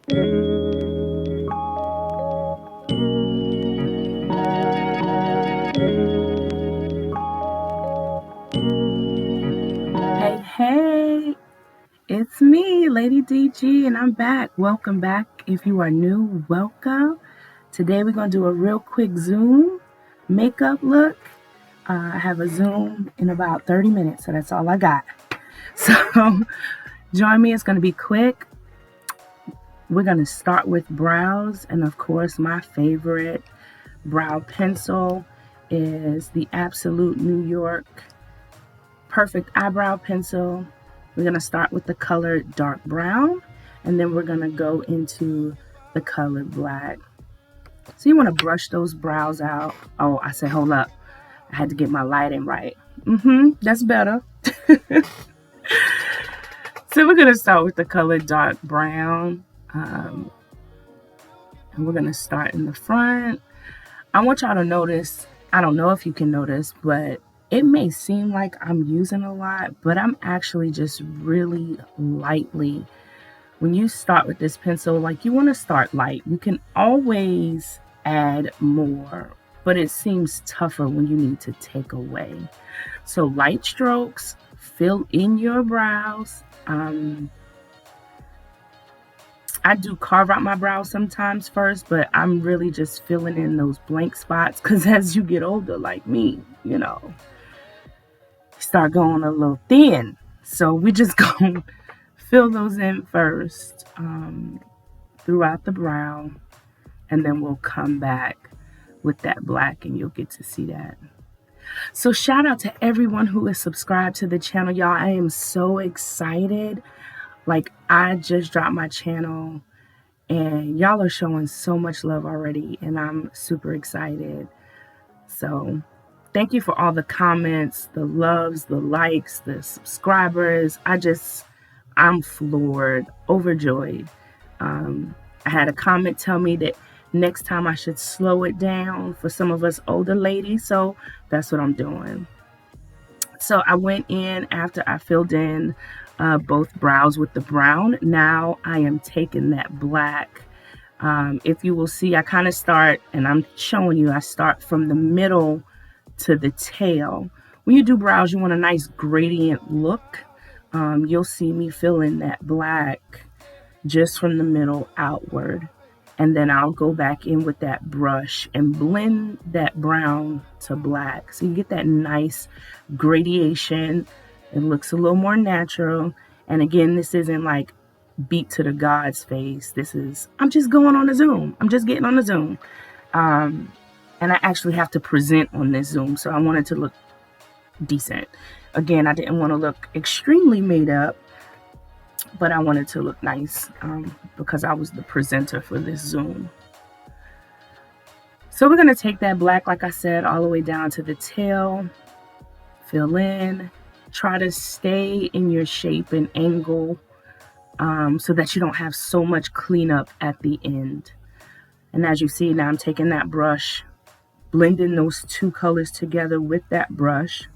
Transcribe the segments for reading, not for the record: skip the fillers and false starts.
Hey, it's me, Lady DG, and I'm back. Welcome back. If you are new, welcome. Today we're going to do a real quick Zoom makeup look. I have a Zoom in about 30 minutes, so that's all I got. So join me. It's going to be quick. We're going to start with brows, and of course, my favorite brow pencil is the Absolute New York Perfect Eyebrow Pencil. We're going to start with the color dark brown, and then we're going to go into the color black. So you want to brush those brows out. Oh, I said, hold up. I had to get my lighting right. That's better. So we're going to start with the color dark brown. And we're going to start in the front. I want y'all to notice, I don't know if you can notice, but it may seem like I'm using a lot, but I'm actually just really lightly. When you start with this pencil, like, you want to start light. You can always add more, but it seems tougher when you need to take away. So light strokes, fill in your brows. I do carve out my brows sometimes first, but I'm really just filling in those blank spots because as you get older, like me, you start going a little thin. So we just gonna fill those in first throughout the brow, and then we'll come back with that black and you'll get to see that. So shout out to everyone who is subscribed to the channel, y'all. I am so excited. Like, I just dropped my channel and y'all are showing so much love already, and I'm super excited. So thank you for all the comments, the loves, the likes, the subscribers. I'm floored, overjoyed. I had a comment tell me that next time I should slow it down for some of us older ladies, so that's what I'm doing. So I went in after I filled in both brows with the brown. Now I am taking that black. If you will see, I kind of start, and I'm showing you, I start from the middle to the tail. When you do brows, you want a nice gradient look. You'll see me fill in that black just from the middle outward. And then I'll go back in with that brush and blend that brown to black. So you get that nice gradation. It looks a little more natural. And again, this isn't like beat to the God's face. I'm just going on a Zoom. I'm just getting on the Zoom. And I actually have to present on this Zoom. So I wanted to look decent. Again, I didn't want to look extremely made up, but I wanted to look nice because I was the presenter for this Zoom. So we're going to take that black, like I said, all the way down to the tail. Fill in. Try to stay in your shape and angle so that you don't have so much cleanup at the end. And as you see, now I'm taking that brush, blending those two colors together with that brush.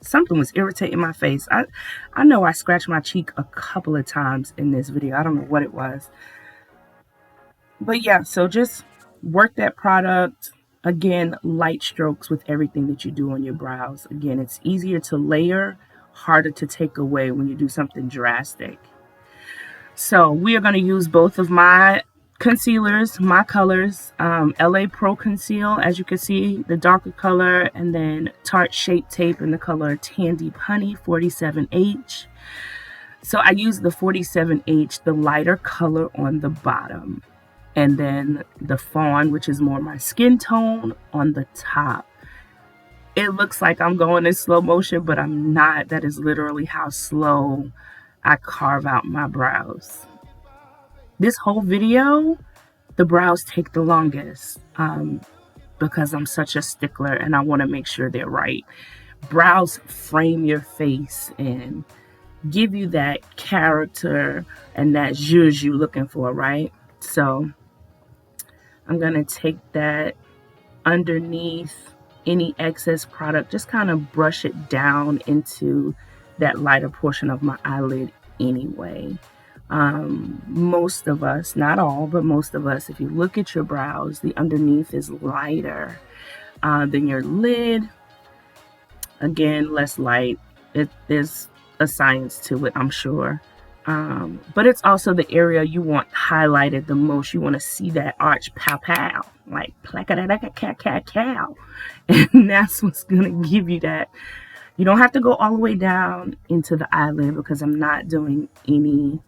Something was irritating my face. I know I scratched my cheek a couple of times in this video. I don't know what it was. But yeah, so just work that product. Again, light strokes with everything that you do on your brows. Again, it's easier to layer, harder to take away when you do something drastic. So we are going to use both of my concealers, my colors, LA Pro-Conceal, as you can see, the darker color, and then Tarte Shape Tape in the color Tandy Honey 47H. So I use the 47H, the lighter color, on the bottom, and then the Fawn, which is more my skin tone, on the top. It looks like I'm going in slow motion, but I'm not. That is literally how slow I carve out my brows. This whole video, the brows take the longest because I'm such a stickler and I want to make sure they're right. Brows frame your face and give you that character and that zhuzh you're looking for, right? So I'm going to take that underneath any excess product, just kind of brush it down into that lighter portion of my eyelid anyway. Most of us, not all, but most of us, if you look at your brows, the underneath is lighter than your lid. Again, less light. There's a science to it, I'm sure. But it's also the area you want highlighted the most. You want to see that arch pow pow, like cow. And that's what's going to give you that. You don't have to go all the way down into the eyelid because I'm not doing any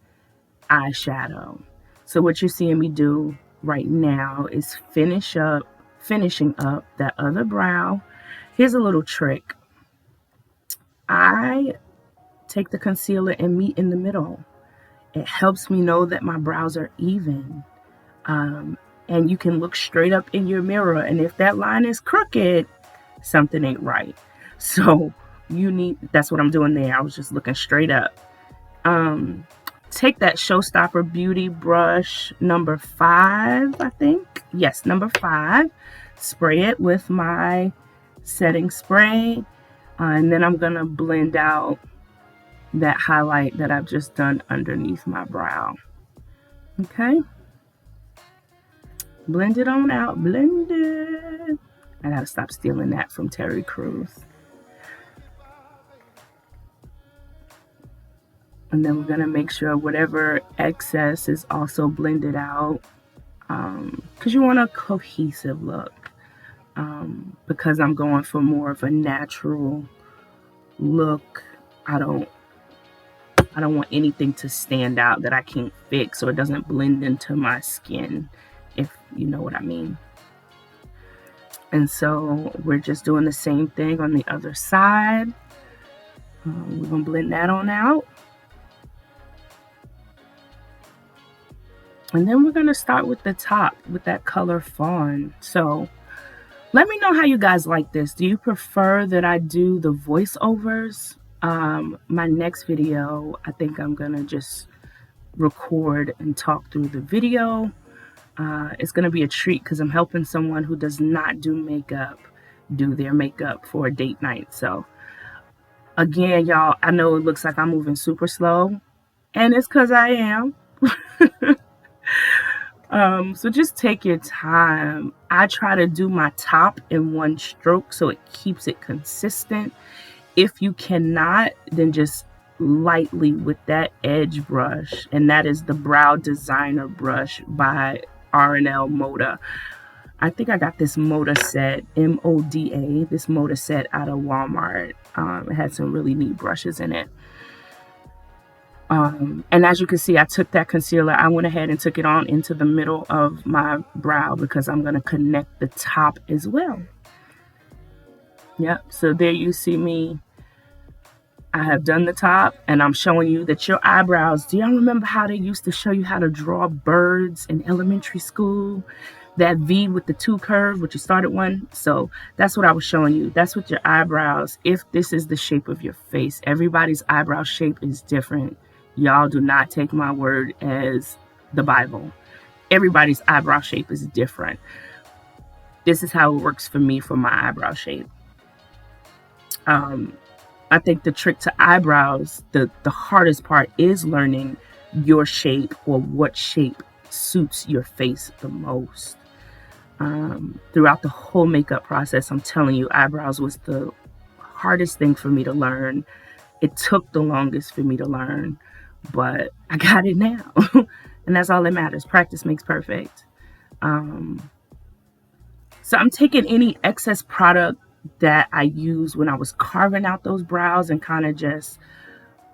eyeshadow. So what you're seeing me do right now is finishing up that other brow. Here's a little trick. I take the concealer and meet in the middle. It helps me know that my brows are even. And you can look straight up in your mirror, and if that line is crooked, something ain't right. So that's what I'm doing there. I was just looking straight up. Take that Showstopper Beauty brush number 5, I think. Yes, number 5. Spray it with my setting spray. And then I'm going to blend out that highlight that I've just done underneath my brow. Okay. Blend it on out. Blend it. I got to stop stealing that from Terry Crews. And then we're going to make sure whatever excess is also blended out. Because you want a cohesive look. Because I'm going for more of a natural look. I don't want anything to stand out that I can't fix so it doesn't blend into my skin, if you know what I mean. And so we're just doing the same thing on the other side. We're going to blend that on out. And then we're going to start with the top with that color Fawn. So let me know how you guys like this. Do you prefer that I do the voiceovers? My next video, I think I'm going to just record and talk through the video. It's going to be a treat because I'm helping someone who does not do makeup do their makeup for a date night. So again, y'all, I know it looks like I'm moving super slow, and it's because I am. So just take your time. I try to do my top in one stroke so it keeps it consistent. If you cannot, then just lightly with that edge brush, and that is the Brow Designer brush by R&L Moda. I think I got this Moda set, M-O-D-A, this Moda set out of Walmart. It had some really neat brushes in it. And as you can see, I took that concealer, I went ahead and took it on into the middle of my brow because I'm going to connect the top as well. Yep, so there you see me. I have done the top, and I'm showing you that your eyebrows, do y'all remember how they used to show you how to draw birds in elementary school? That V with the 2 curves, which you started one. So that's what I was showing you. That's what your eyebrows, if this is the shape of your face. Everybody's eyebrow shape is different. Y'all do not take my word as the Bible. Everybody's eyebrow shape is different. This is how it works for me for my eyebrow shape. I think the trick to eyebrows, the hardest part is learning your shape or what shape suits your face the most. Throughout the whole makeup process, I'm telling you, eyebrows was the hardest thing for me to learn. It took the longest for me to learn, but I got it now. And that's all that matters. Practice makes perfect. So I'm taking any excess product that I used when I was carving out those brows and kind of just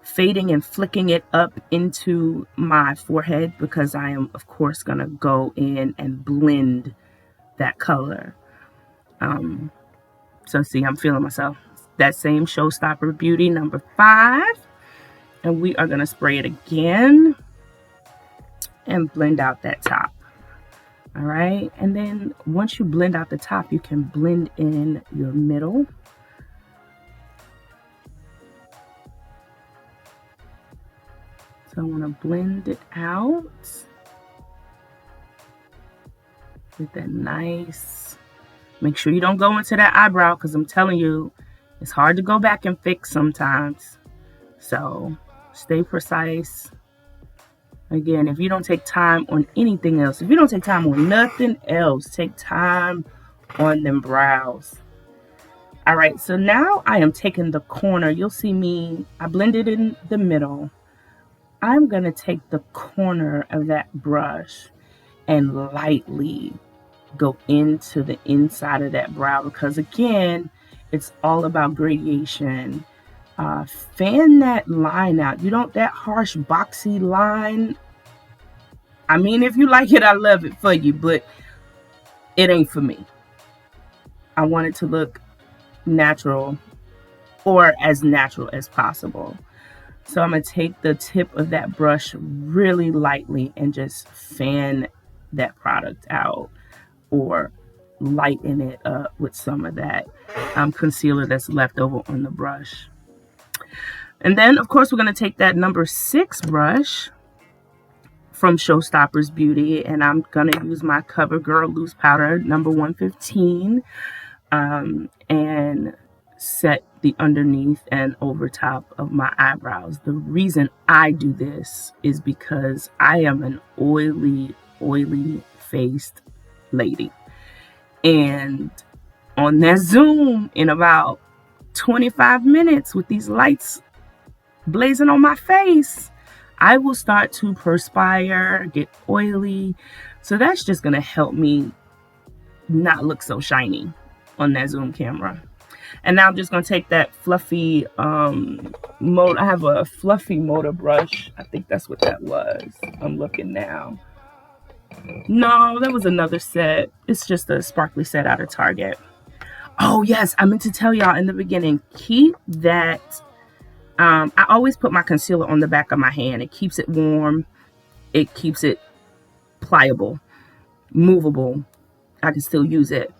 fading and flicking it up into my forehead because I am, of course, going to go in and blend that color. So see, I'm feeling myself. That same Showstopper Beauty number 5. And we are going to spray it again and blend out that top. All right. And then once you blend out the top, you can blend in your middle. So I want to blend it out with that nice. Make sure you don't go into that eyebrow because I'm telling you, it's hard to go back and fix sometimes. So stay precise. Again, if you don't take time on anything else, if you don't take time on nothing else, take time on them brows. All right, so now I am taking the corner. You'll see me, I blended in the middle. I'm going to take the corner of that brush and lightly go into the inside of that brow, because again, it's all about gradation. Fan that line out. You don't that harsh boxy line. I mean, if you like it, I love it for you, but it ain't for me. I want it to look natural, or as natural as possible. So I'm going to take the tip of that brush really lightly and just fan that product out, or lighten it up with some of that concealer that's left over on the brush. And then, of course, we're going to take that number 6 brush from Showstoppers Beauty, and I'm going to use my Covergirl loose powder number 115, and set the underneath and over top of my eyebrows. The reason I do this is because I am an oily faced lady, and on that Zoom in about 25 minutes with these lights blazing on my face, I will start to perspire, get oily. So that's just going to help me not look so shiny on that Zoom camera. And now I'm just going to take that fluffy Moda. I have a fluffy Moda brush. I think that's what that was. I'm looking now. No, that was another set. It's just a sparkly set out of Target. Oh, yes. I meant to tell y'all in the beginning, keep that. I always put my concealer on the back of my hand. It keeps it warm. It keeps it pliable, movable. I can still use it.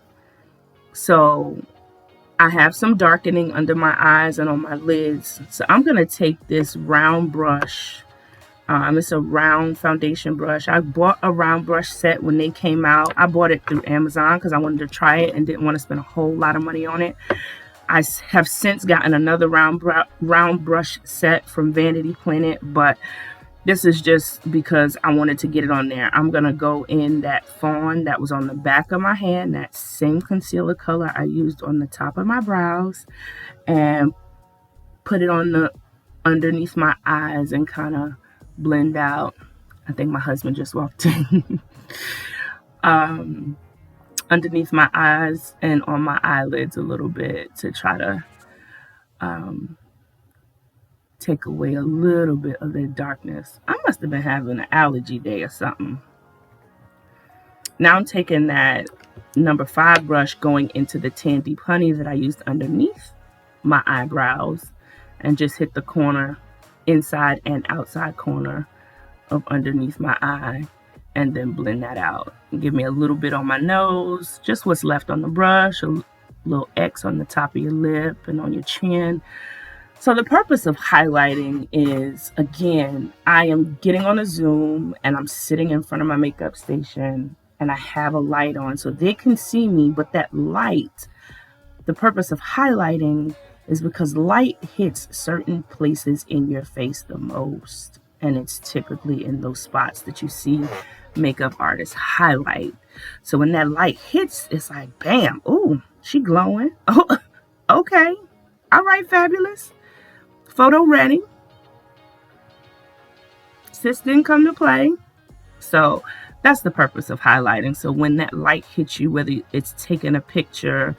So I have some darkening under my eyes and on my lids. So I'm going to take this round brush. It's a round foundation brush. I bought a round brush set when they came out. I bought it through Amazon because I wanted to try it and didn't want to spend a whole lot of money on it. I have since gotten another round brush set from Vanity Planet, but this is just because I wanted to get it on there. I'm going to go in that Fawn that was on the back of my hand, that same concealer color I used on the top of my brows, and put it on the underneath my eyes and kind of blend out. I think my husband just walked in. Underneath my eyes and on my eyelids a little bit to try to take away a little bit of the darkness. I must have been having an allergy day or something. Now I'm taking that number 5 brush going into the Tan Deep Honey that I used underneath my eyebrows and just hit the corner, inside and outside corner of underneath my eye, and then blend that out. Give me a little bit on my nose, just what's left on the brush, a little X on the top of your lip and on your chin. So the purpose of highlighting is, again, I am getting on a Zoom and I'm sitting in front of my makeup station and I have a light on so they can see me, but that light, the purpose of highlighting is because light hits certain places in your face the most. And it's typically in those spots that you see makeup artists highlight. So when that light hits, it's like, bam, ooh, she glowing. Oh, okay. All right, fabulous. Photo ready. Sis didn't come to play. So that's the purpose of highlighting. So when that light hits you, whether it's taking a picture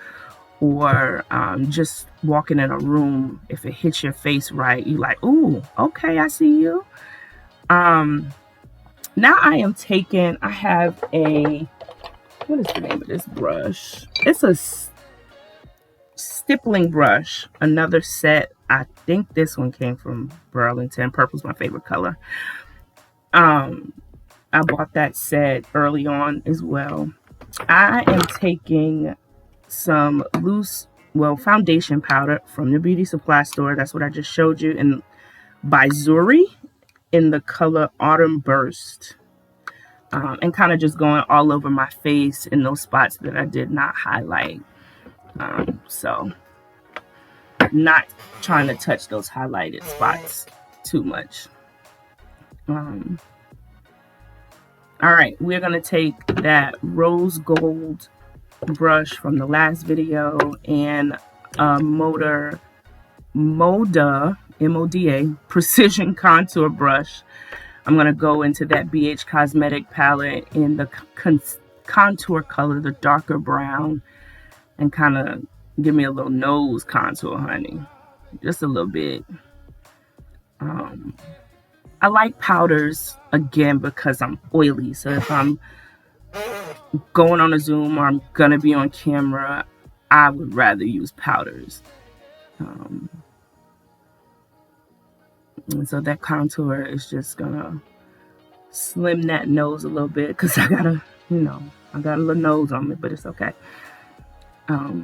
or just walking in a room, if it hits your face right, you're like, ooh, okay, I see you. Now I have a, what is the name of this brush? It's a Stippling Brush, another set. I think this one came from Burlington. Purple's my favorite color. I bought that set early on as well. I am taking some loose, foundation powder from the beauty supply store. That's what I just showed you, and by Zuri, in the color Autumn Burst, and kind of just going all over my face in those spots that I did not highlight. So not trying to touch those highlighted spots too much. All right, we're going to take that rose gold brush from the last video and Moda, M-O-D-A, precision contour brush. I'm going to go into that BH Cosmetic palette in the contour color, the darker brown, and kind of give me a little nose contour, honey. Just a little bit. I like powders, again, because I'm oily. So if I'm going on a Zoom or I'm going to be on camera, I would rather use powders. And so that contour is just going to slim that nose a little bit because I got a, I got a little nose on me, but it's okay.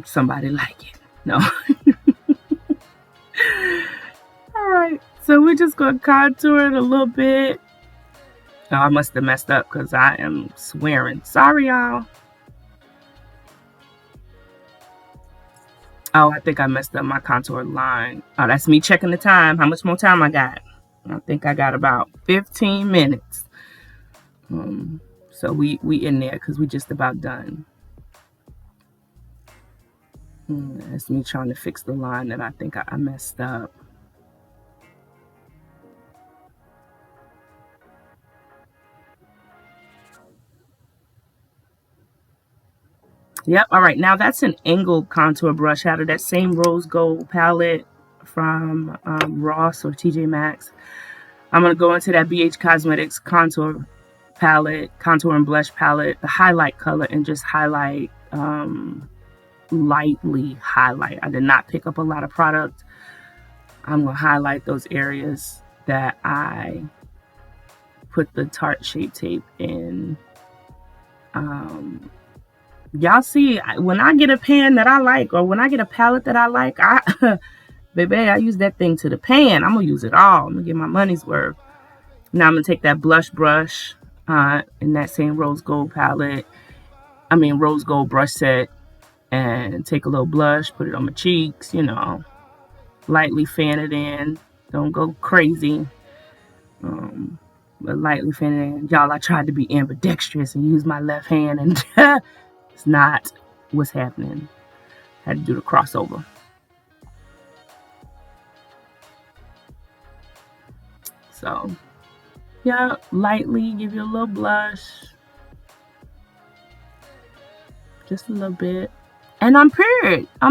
Somebody like it. No. All right. So we're just going to contour it a little bit. Oh, I must have messed up because I am swearing. Sorry, y'all. Oh, I think I messed up my contour line. Oh, that's me checking the time. How much more time I got? I think I got about 15 minutes. So we in there because we just about done. That's me trying to fix the line that I think I messed up. Yep. All right. Now that's an angled contour brush out of that same rose gold palette from Ross or TJ Maxx. I'm going to go into that BH Cosmetics contour palette, contour and blush palette, the highlight color, and just highlight, lightly highlight. I did not pick up a lot of product. I'm going to highlight those areas that I put the Tarte Shape Tape in. Y'all see, when I get a pan that I like, or when I get a palette that I like, baby, I use that thing to the pan. I'm going to use it all. I'm going to get my money's worth. Now I'm going to take that blush brush in that same rose gold rose gold brush set, and take a little blush, put it on my cheeks, lightly fan it in. Don't go crazy. But lightly fan it in. Y'all, I tried to be ambidextrous and use my left hand, and it's not what's happening. Had to do the crossover. So, yeah, lightly give you a little blush. Just a little bit. And I'm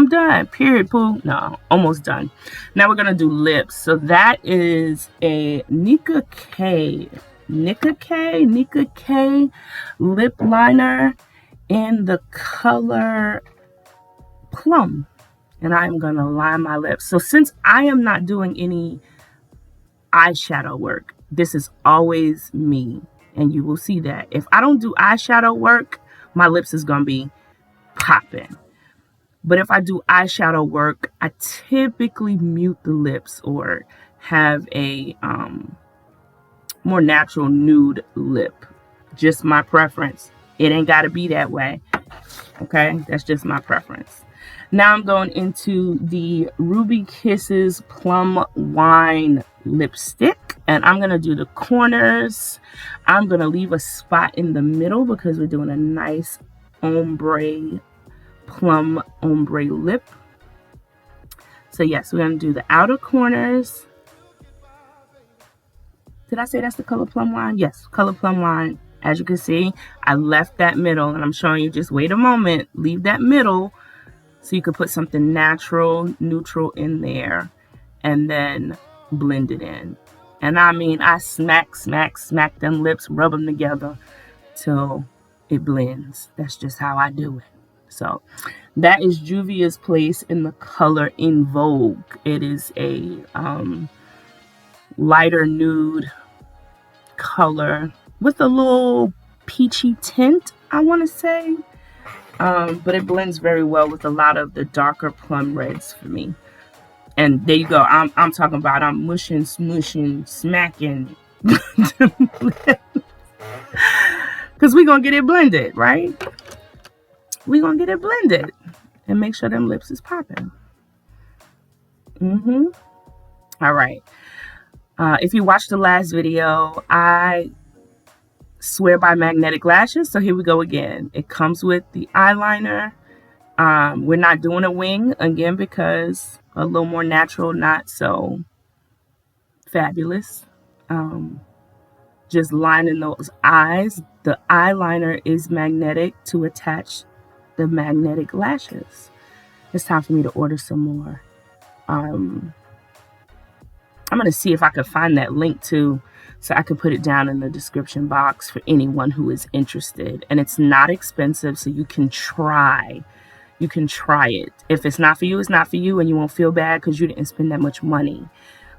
done. Period, poo. No, almost done. Now we're going to do lips. So that is a Nicka K lip liner in the color Plum. And I'm going to line my lips. So since I am not doing any eyeshadow work, this is always me. And you will see that. If I don't do eyeshadow work, my lips is going to be popping. But if I do eyeshadow work, I typically mute the lips or have a more natural nude lip. Just my preference. It ain't got to be that way. Okay? That's just my preference. Now I'm going into the Ruby Kisses Plum Wine lipstick. And I'm going to do the corners. I'm going to leave a spot in the middle because we're doing a nice ombre, plum ombre lip. So yes, we're going to do the outer corners. Did I say that's the color Plum Wine? Yes, color Plum Wine. As you can see, I left that middle, and I'm showing you, just wait a moment, leave that middle so you can put something natural, neutral in there, and then blend it in. And I mean, I smack them lips, rub them together till it blends. That's just how I do it. So that is Juvia's Place in the color In Vogue. It is a lighter nude color with a little peachy tint, I want to say. But it blends very well with a lot of the darker plum reds for me. And there you go. I'm talking about I'm mushing, smooshing, smacking. Because we're going to get it blended, right? We're going to get it blended and make sure them lips is popping. All right. If you watched the last video, I Swear by Magnetic Lashes. So here we go again. It comes with the eyeliner. We're not doing a wing again because a little more natural, not so fabulous. Just lining those eyes. The eyeliner is magnetic to attach the magnetic lashes. It's time for me to order some more. I'm going to see if I can find that link too, so I can put it down in the description box for anyone who is interested. And it's not expensive, so you can try. You can try it. If it's not for you, it's not for you, and you won't feel bad because you didn't spend that much money.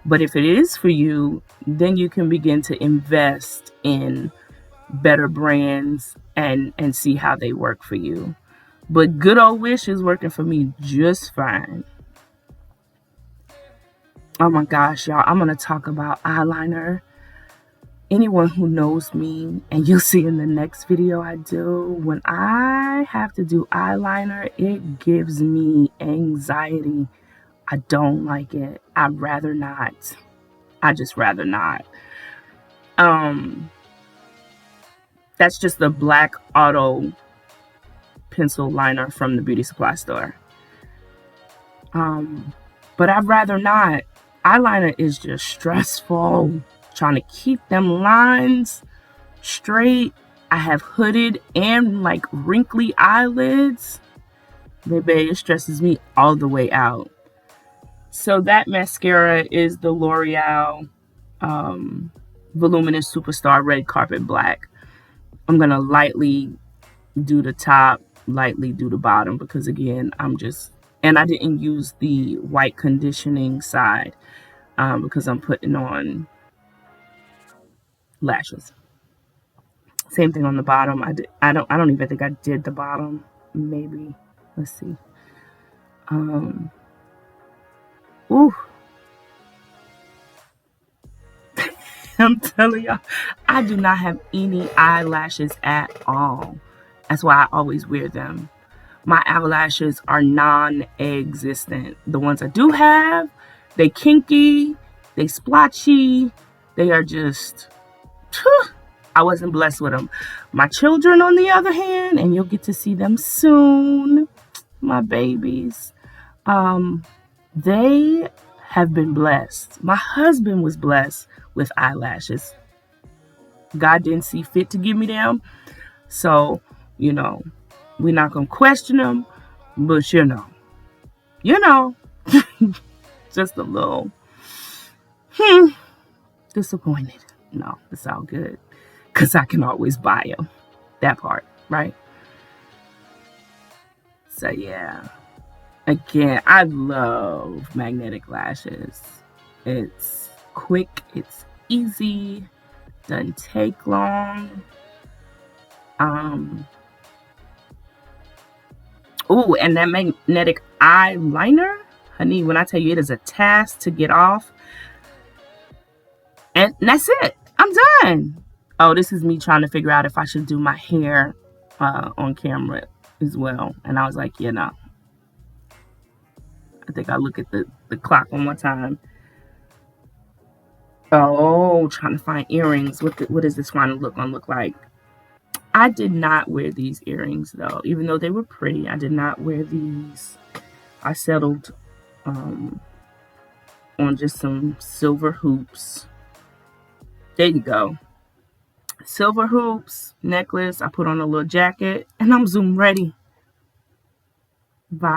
But if it is for you, then you can begin to invest in better brands and see how they work for you. But Good Old Wish is working for me just fine. Oh my gosh, y'all, I'm going to talk about eyeliner. Anyone who knows me, and you'll see in the next video I do, when I have to do eyeliner, it gives me anxiety. I don't like it. I'd rather not. I just rather not. That's just the black auto pencil liner from the beauty supply store. But I'd rather not. Eyeliner is just stressful. Trying to keep them lines straight. I have hooded and like wrinkly eyelids. Baby, it stresses me all the way out. So that mascara is the Loreal Voluminous Superstar Red Carpet Black. I'm going to lightly do the top, lightly do the bottom, because again, and I didn't use the white conditioning side because I'm putting on lashes. Same thing on the bottom. I don't even think I did the bottom. Maybe. Let's see. Ooh. I'm telling y'all, I do not have any eyelashes at all. That's why I always wear them. My eyelashes are non-existent. The ones I do have, they kinky, they splotchy, they are just, I wasn't blessed with them. My children, on the other hand, and you'll get to see them soon, my babies, they have been blessed. My husband was blessed with eyelashes. God didn't see fit to give me them. So, we're not going to question them, but just a little disappointed. No, it's all good because I can always buy them. That part, right? So yeah, again, I love magnetic lashes. It's quick, it's easy, doesn't take long. Oh, and that magnetic eyeliner, honey, when I tell you it is a task to get off. And that's it. I'm done. Oh, this is me trying to figure out if I should do my hair on camera as well. And I was like, I think I'll look at the clock one more time. Oh, trying to find earrings. What is this one look like? I did not wear these earrings though, even though they were pretty. I did not wear these. I settled on just some silver hoops. There you go. Silver hoops, necklace. I put on a little jacket, and I'm Zoom ready. Bye.